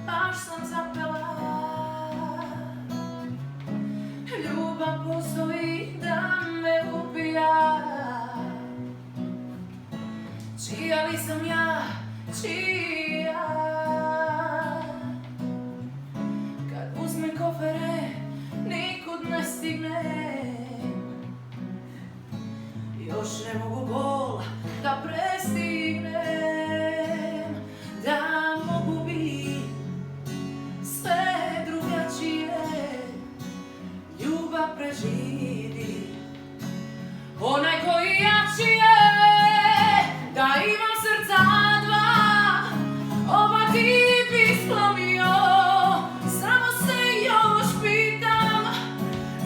baš sam zapela. Ljubav postoji da me ubija. Čija li sam ja, čija? Kad uzmem kofere, nikud ne stignem. Još ne mogu bol da prestignem. Da mogu biti sve drugačije. Ljubav preživi onaj koji jači je. Da imam srca dva, oba ti bi slomio. Samo se još pitam,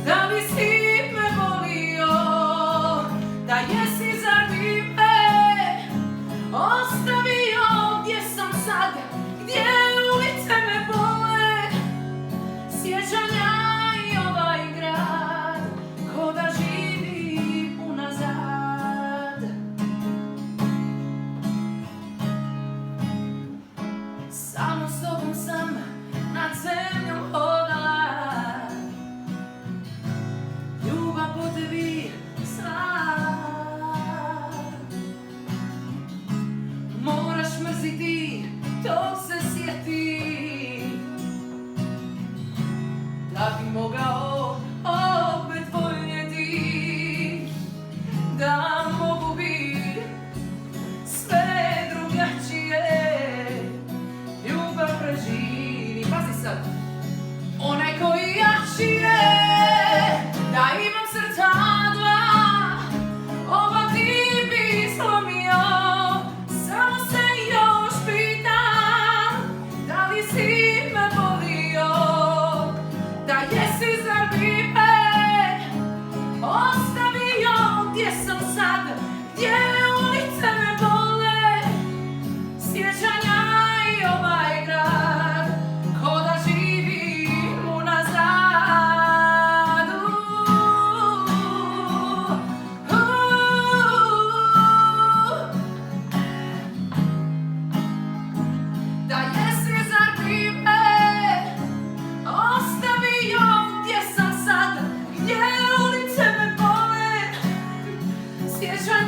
da li si me volio. Da jesi, zar bi me ostavio? Gdje sam sad, gdje ulice me bole. Sjećanja i ovaj grad, ko da živi unazad. Samo s tobom sam nad zemljom hodala. Ljubav po tebi sva. Moraš mrziti, to se sjeti. Da bi mogao opet voljeti. Da mogu biti sve drugačije. Ljubav preživi, pazi sad. Onaj koji jači je. Da imam srca dva, oba ti bi slomio. Samo se još pitam, da li si me volio. Da jesi, zar bi me ostavio? Gdje sam sad, gdje ulice me bole. Sjećanja i ovaj grad, ko da živim unazad. Da jesi, zar bi me ostavio? Gdje sam sad, gdje ulice me bole. Sjećanja